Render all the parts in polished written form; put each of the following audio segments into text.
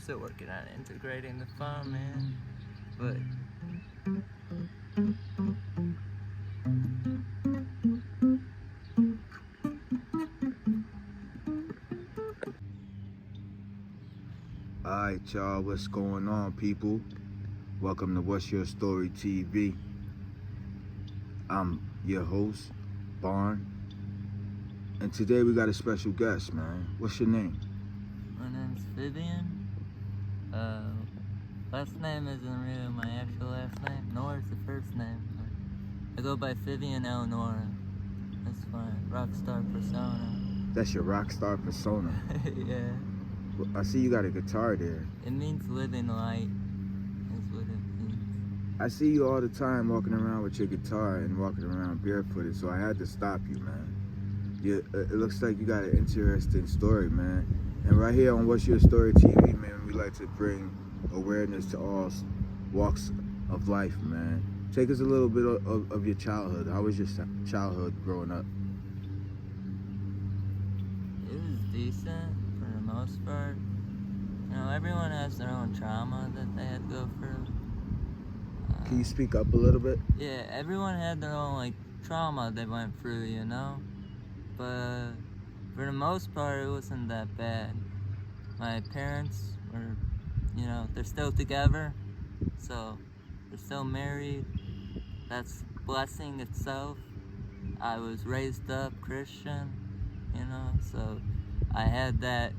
still working on integrating the phone, man. But Alright, y'all, what's going on, people? Welcome to What's Your Story TV. I'm your host, Barn, and today we got a special guest, man. What's your name? my name's ViVian. Last name isn't really my actual last name, nor is the first name. I go by ViVian Eleanor. That's my rockstar persona. That's your rock star persona. Yeah. I see you got a guitar there. It means living light, is what it means. I see you all the time walking around with your guitar and walking around barefooted, so I had to stop you, man. It looks like you got an interesting story, man. And right here on What's Your Story TV, man, we like to bring awareness to all walks of life, man. Take us a little bit of your childhood. How was your childhood growing up? It was decent for the most part. You know, everyone has their own trauma that they had to go through. Can you speak up a little bit? Yeah, everyone had their own, like, trauma they went through, you know? But for the most part, it wasn't that bad. My parents were, you know, they're still together, so they're still married. That's a blessing itself. I was raised up Christian, you know, so I had that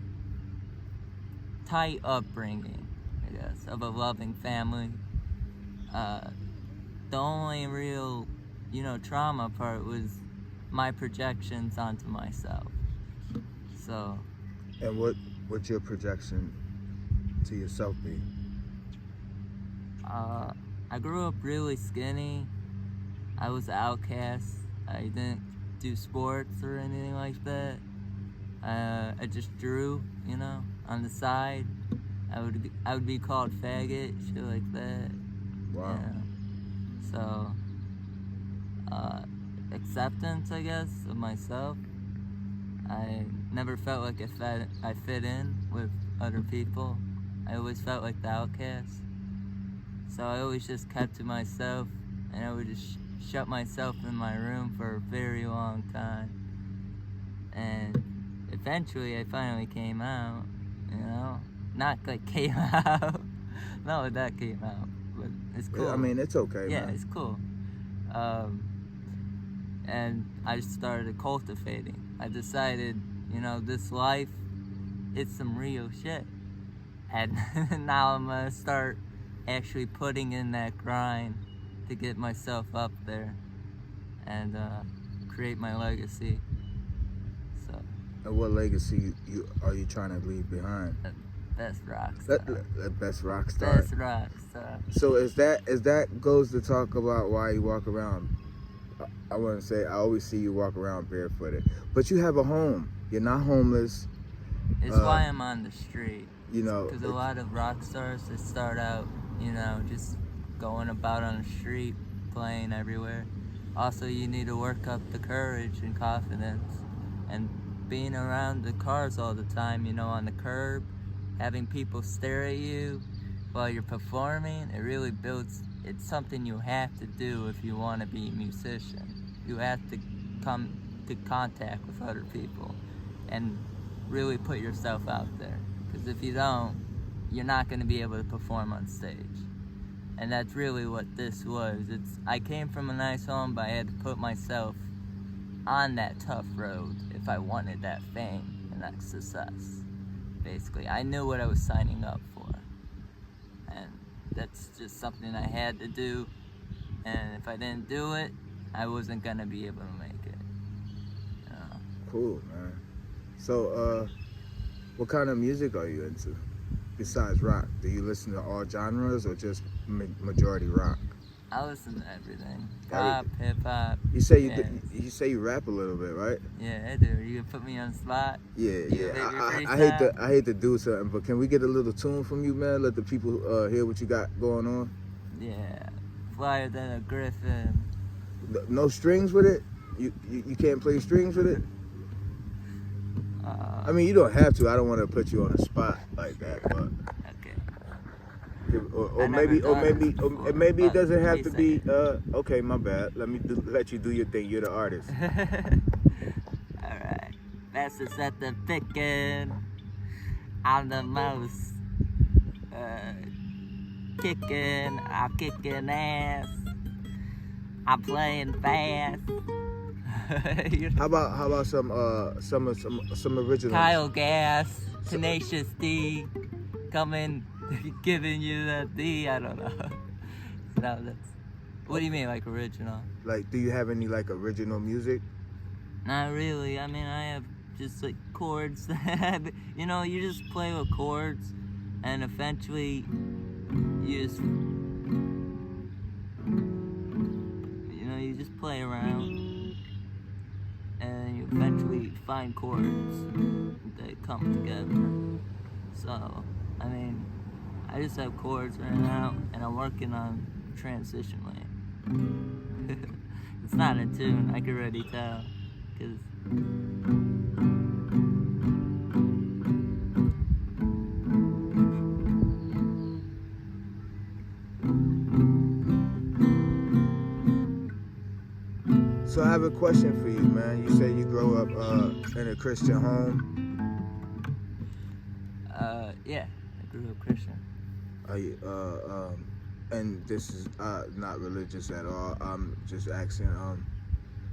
tight upbringing, I guess, of a loving family. The only real, you know, trauma part was my projections onto myself. So. And what's your projection to yourself be? I grew up really skinny. I was an outcast. I didn't do sports or anything like that. I just drew, you know, on the side. I would be called faggot, shit like that. Wow. Yeah. So, acceptance, I guess, of myself. I never felt like I fit in with other people. I always felt like the outcast. So I always just kept to myself, and I would just shut myself in my room for a very long time. And eventually I finally came out, you know? Not like came out, not like that came out, but it's cool. I mean, it's okay, yeah, man. it's cool. And I just started cultivating. I decided, you know, this life, it's some real shit. And now I'm gonna start actually putting in that grind to get myself up there and create my legacy. So. And what legacy are you trying to leave behind? Best rockstar. Best rockstar. Best rockstar. So is that goes to talk about why you walk around? I want to say I always see you walk around barefooted, but you have a home. You're not homeless. It's why I'm on the street. You know, because a lot of rock stars, they start out, you know, just going about on the street, playing everywhere. Also, you need to work up the courage and confidence, and being around the cars all the time, you know, on the curb, having people stare at you while you're performing, it really builds. It's something you have to do if you want to be a musician. You have to come to contact with other people and really put yourself out there. Because if you don't, you're not going to be able to perform on stage. And that's really what this was. I came from a nice home, but I had to put myself on that tough road if I wanted that fame and that success. Basically, I knew what I was signing up for. And that's just something I had to do. And if I didn't do it, I wasn't going to be able to make it. You know? Cool, man. So, what kind of music are you into besides rock? Do you listen to all genres or just majority rock? I listen to everything. Pop, hip hop. You say you rap a little bit, right? Yeah, I do. You can put me on the spot. Yeah. I hate to do something, but can we get a little tune from you, man? Let the people hear what you got going on. Yeah, flyer than a griffin. No strings with it? You can't play strings with it? I mean, you don't have to. I don't want to put you on the spot like that, but Or I never maybe, or done maybe, this or before, maybe it but doesn't have to please be. Okay, my bad. Let you do your thing. You're the artist. Alright. Best is at the picking. I'm the most kicking. I'm kicking ass. I'm playing fast. How about some originals? Kyle Gass, Tenacious D, coming, giving you the D. I don't know. No, that's. What do you mean, like original? Like, do you have any like original music? Not really. I mean, I have just like chords. You know, you just play with chords, and eventually, you just, you just play around, and you eventually find chords that come together. So, I mean, I just have chords right now, and I'm working on transition lane. It's not a tune, I can already tell, because So I have a question for you, man. You say you grow up in a Christian home. yeah, I grew up Christian. And this is not religious at all. I'm just asking,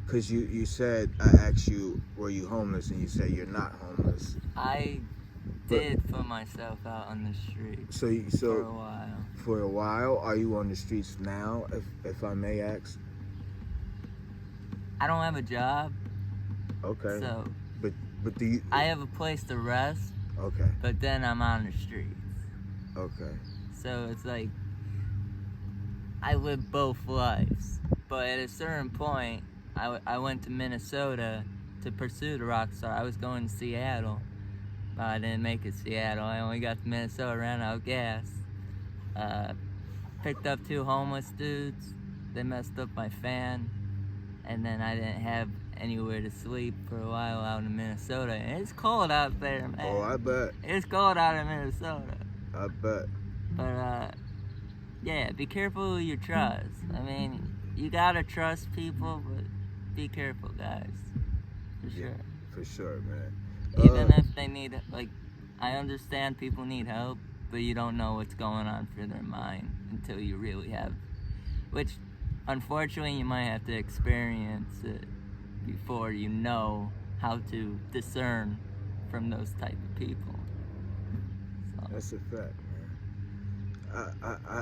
cause you said, I asked you, were you homeless, and you said you're not homeless. I did put myself out on the street for a while. For a while, are you on the streets now, if I may ask? I don't have a job. Okay. So, but do you? I have a place to rest. Okay. But then I'm on the streets. Okay. So it's like, I live both lives. But at a certain point, I went to Minnesota to pursue the rockstar. I was going to Seattle, but I didn't make it Seattle. I only got to Minnesota, ran out of gas. Picked up 2 homeless dudes. They messed up my fan. And then I didn't have anywhere to sleep for a while out in Minnesota. And it's cold out there, man. Oh, I bet. It's cold out in Minnesota. I bet. But, yeah, be careful who you trust. I mean, you gotta trust people, but be careful, guys. For sure. For sure, man. Even if they need, like, I understand people need help, but you don't know what's going on for their mind until you really have, which, unfortunately, you might have to experience it before you know how to discern from those type of people. So. That's a fact, man.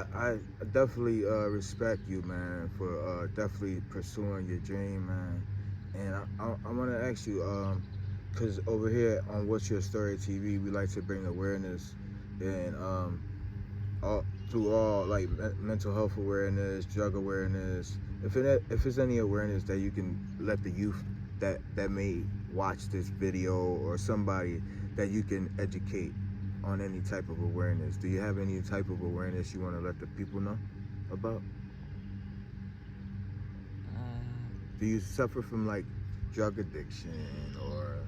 I definitely respect you, man, for definitely pursuing your dream, man. And I want to ask you, because over here on What's Your Story TV, we like to bring awareness and through all, like, mental health awareness, drug awareness. If there's any awareness that you can let the youth that may watch this video, or somebody that you can educate on any type of awareness. Do you have any type of awareness you want to let the people know about? Do you suffer from like drug addiction or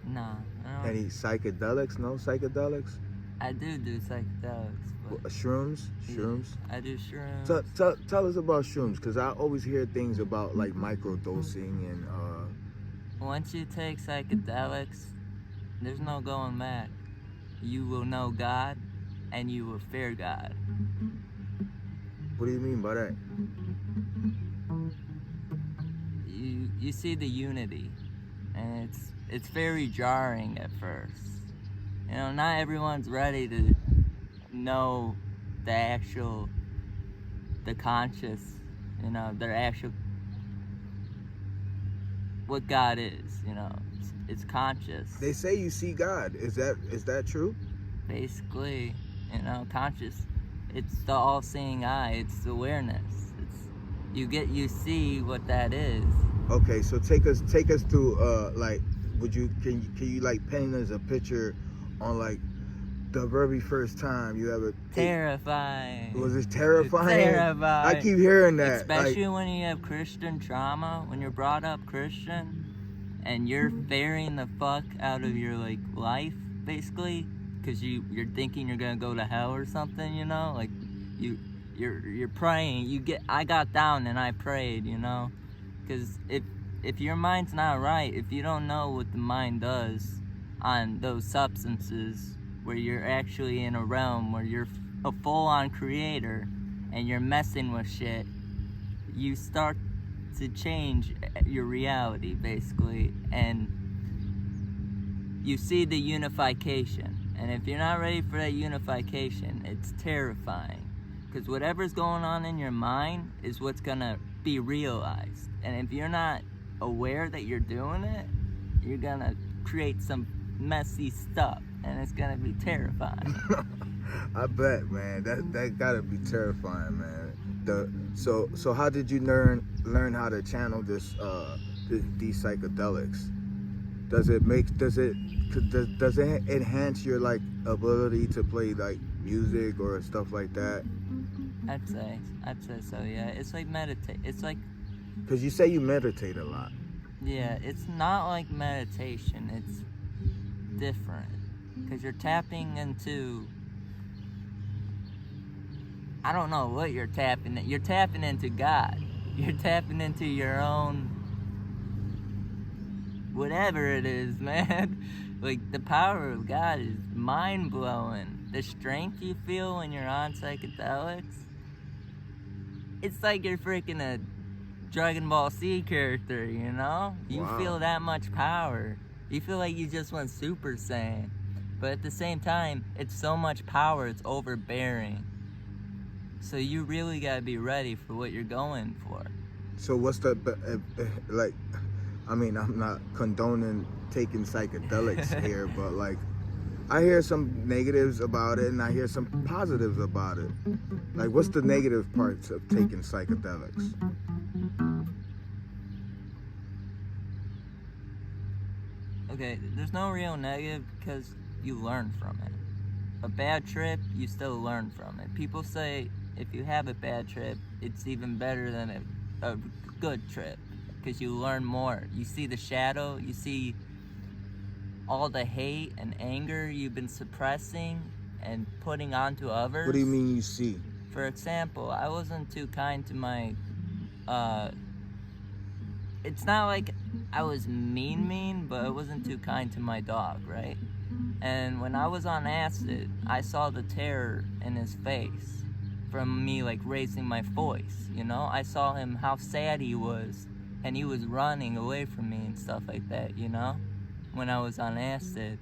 No, I don't. any psychedelics? No psychedelics? I do psychedelics. But Shrooms? Shrooms? I do shrooms. Tell us about shrooms, because I always hear things about like microdosing and Once you take psychedelics, there's no going back. You will know God, and you will fear God. What do you mean by that? You see the unity, and it's very jarring at first. You know, not everyone's ready to know the conscious, their actual, what God is, it's conscious. They say you see God. Is that true? Basically, conscious, it's the all-seeing eye, it's awareness. You see what that is. Okay, so take us through like, can you like paint us a picture on like the very first time you ever Terrifying. Was it terrifying? Terrifying. I keep hearing that. Especially when you have Christian trauma, when you're brought up Christian and you're fearing the fuck out of your life, basically, because you're thinking you're gonna go to hell or something, you know, like you're praying. I got down and I prayed, you know, because if your mind's not right, if you don't know what the mind does on those substances, where you're actually in a realm where you're a full-on creator and you're messing with shit, you start to change your reality basically, and you see the unification. And if you're not ready for that unification, it's terrifying, because whatever's going on in your mind is what's gonna be realized. And if you're not aware that you're doing it, you're gonna create some messy stuff, and it's gonna be terrifying. I bet, man. That gotta be terrifying, man. So how did you learn how to channel these psychedelics? Does it enhance your like ability to play like music or stuff like that? I'd say so, yeah. It's like meditate. It's like, because you say you meditate a lot. Yeah, it's not like meditation. It's different, because you're tapping into, I don't know what you're tapping into. You're tapping into God. You're tapping into your own, whatever it is, man. Like, the power of God is mind-blowing. The strength you feel when you're on psychedelics, it's like you're freaking a Dragon Ball Z character, you know? You Wow. feel that much power. You feel like you just went Super Saiyan. But at the same time, it's so much power, it's overbearing. So you really gotta be ready for what you're going for. So what's the, like, I mean, I'm not condoning taking psychedelics here, but like, I hear some negatives about it and I hear some positives about it. Like, what's the negative parts of taking psychedelics? Okay, there's no real negative, because you learn from it. A bad trip, you still learn from it. People say if you have a bad trip, it's even better than a good trip, because you learn more. You see the shadow, you see all the hate and anger you've been suppressing and putting onto others. What do you mean you see? For example, I wasn't too kind to my, it's not like I was mean, but I wasn't too kind to my dog, right? And when I was on acid, I saw the terror in his face from me, like, raising my voice, you know? I saw him, how sad he was, and he was running away from me and stuff like that, you know? When I was on acid.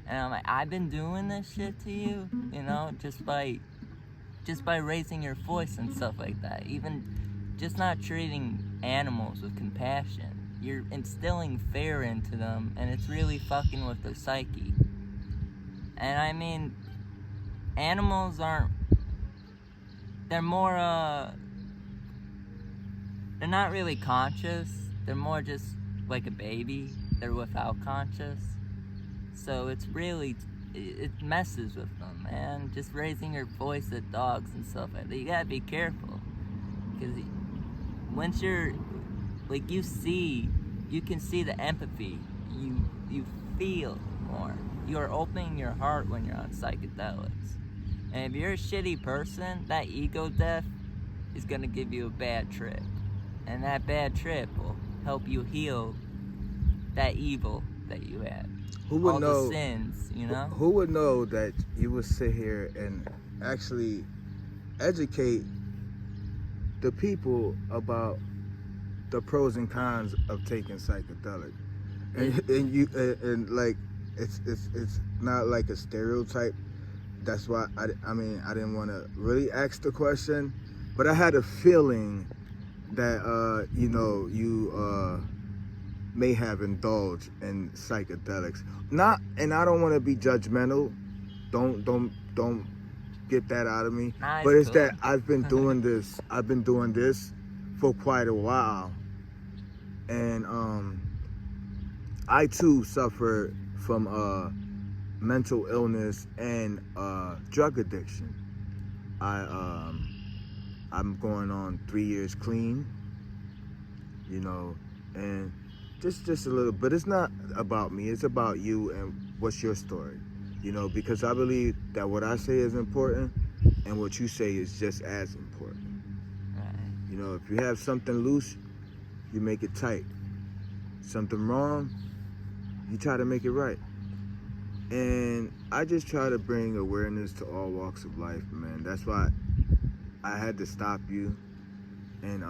And I'm like, I've been doing this shit to you, you know, just by raising your voice and stuff like that. Even just not treating animals with compassion. You're instilling fear into them, and it's really fucking with their psyche. And I mean, animals aren't, they're more, they're not really conscious. They're more just like a baby. They're without conscious. So it's really, it messes with them, man. Just raising your voice at dogs and stuff like that. You gotta be careful. Because once you're, like, you can see the empathy. You feel more. You are opening your heart when you're on psychedelics. And if you're a shitty person, that ego death is gonna give you a bad trip. And that bad trip will help you heal that evil that you had. Who would all know, the sins, you know? Who would know that you would sit here and actually educate the people about the pros and cons of taking psychedelic? And like, it's not like a stereotype. That's why I didn't want to really ask the question, but I had a feeling that you may have indulged in psychedelics. And I don't want to be judgmental. Don't get that out of me. Nah, but it's cool. that I've been doing this. I've been doing this for quite a while, and I too suffer from mental illness and drug addiction. I'm going on 3 years clean, you know, and just a little, but it's not about me, it's about you and what's your story. You know, because I believe that what I say is important and what you say is just as important. Right. You know, if you have something loose, you make it tight. Something wrong, you try to make it right. And I just try to bring awareness to all walks of life, man. That's why I had to stop you and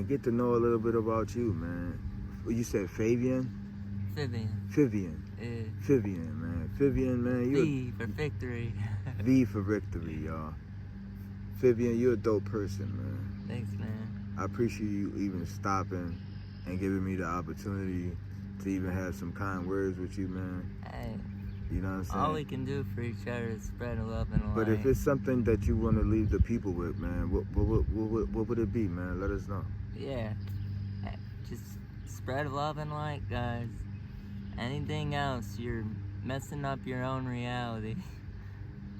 get to know a little bit about you, man. You said Fabian? ViVian. Vivian. Yeah. Vivian, man. Vivian, man. V for victory. V for victory, y'all. Vivian, you're a dope person, man. Thanks, man. I appreciate you even stopping and giving me the opportunity to even have some kind words with you, man. Hey, You know what I'm saying? all we can do for each other is spread love and light. But if it's something that you want to leave the people with, man, what would it be, man? Let us know. Yeah. Just spread love and light, guys. Anything else, you're messing up your own reality.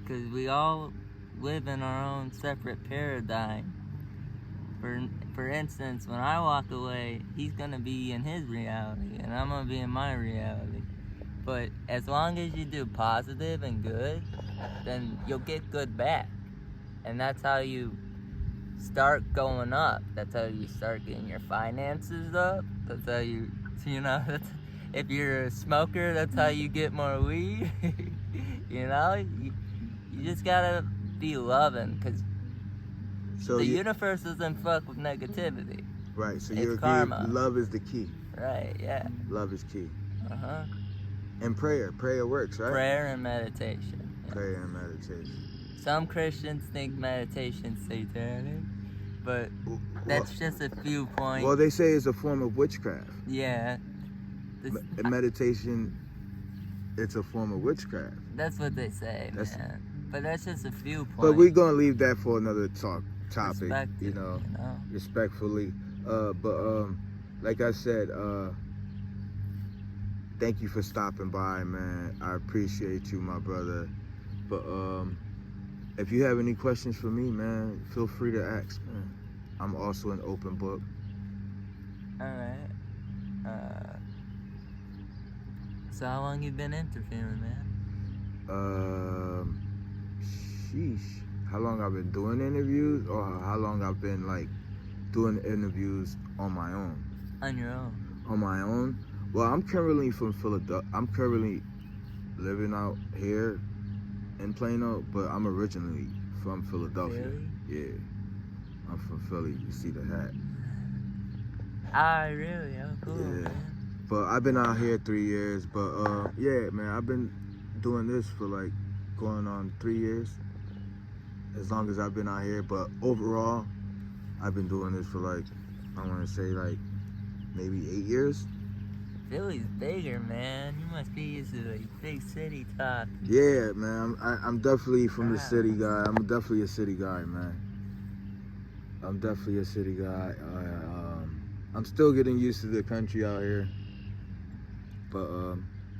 Because we all live in our own separate paradigm. For instance, when I walk away, he's going to be in his reality, and I'm going to be in my reality. But as long as you do positive and good, then you'll get good back. And that's how you start going up. That's how you start getting your finances up. That's how you if you're a smoker, that's how you get more weed. You just gotta be loving, because the universe doesn't fuck with negativity. Right, so it's karma. Love is the key. Right, yeah. Love is key. Uh-huh. And prayer works, right? Prayer and meditation. Yeah. Prayer and meditation. Some Christians think meditation's satanic, but that's just a viewpoint. Well, they say it's a form of witchcraft. Yeah. Meditation, it's a form of witchcraft. That's what they say, man. But that's just a viewpoint. But we're gonna leave that for another topic, respectfully. Like I said, thank you for stopping by, man. I appreciate you, my brother. But if you have any questions for me, man, feel free to ask, man. I'm also an open book. All right. So how long you been interviewing, man? Sheesh. How long I've been doing interviews, or how long I've been doing interviews on my own? On your own. On my own? Well, I'm currently from Philadelphia. I'm currently living out here in Plano, but I'm originally from Philadelphia. Really? Yeah. I'm from Philly. You see the hat. Ah, really? Oh, cool, Yeah. man. But I've been out here 3 years. But yeah, man, I've been doing this for going on 3 years. As long as I've been out here. But overall, I've been doing this for I want to say maybe 8 years. Philly's bigger, man. You must be used to big city talk. Yeah, man. I'm definitely from the city guy. I'm definitely a city guy, man. I'm definitely a city guy. I'm still getting used to the country out here. But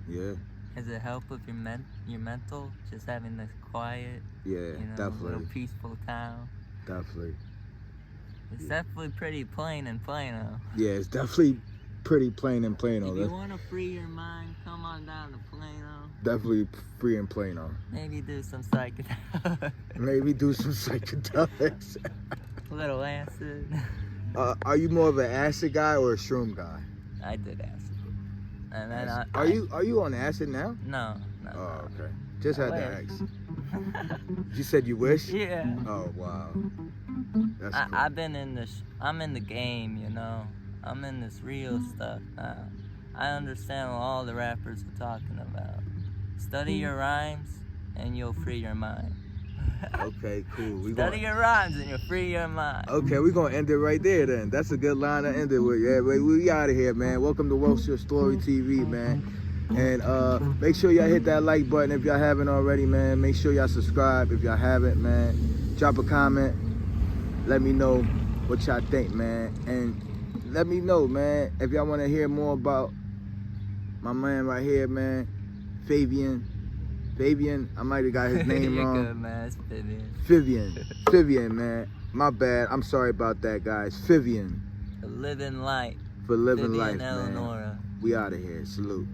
yeah. Has it helped with your mental? Just having this quiet, definitely. little peaceful town. Definitely. It's definitely pretty plain in Plano. Yeah, it's definitely pretty plain in Plano. If you want to free your mind, come on down to Plano. Definitely free in Plano. Maybe do some psychedelics. Maybe do some psychedelics. A little acid. Are you more of an acid guy or a shroom guy? I did acid. And then Are you on acid now? No. Oh, okay. Just had to ask. You said you wish? Yeah. Oh, wow. That's cool. I've been in this. I'm in the game, I'm in this real stuff now. I understand what all the rappers are talking about. Study your rhymes, and you'll free your mind. Okay, cool. Study your rhymes, and you'll free your mind. Okay, we're going to end it right there then. That's a good line to end it with. Yeah, we out of here, man. Welcome to What's Your Story TV, man. And make sure y'all hit that like button if y'all haven't already, man. Make sure y'all subscribe if y'all haven't, man. Drop a comment. Let me know what y'all think, man. And let me know, man, if y'all want to hear more about my man right here, man, Fabian. I might have got his name You're wrong. good, man. It's Vivian. Vivian, man. My bad. I'm sorry about that, guys. Vivian. For living light. For living Vivian life, Eleonora. man. We out of here. Salute.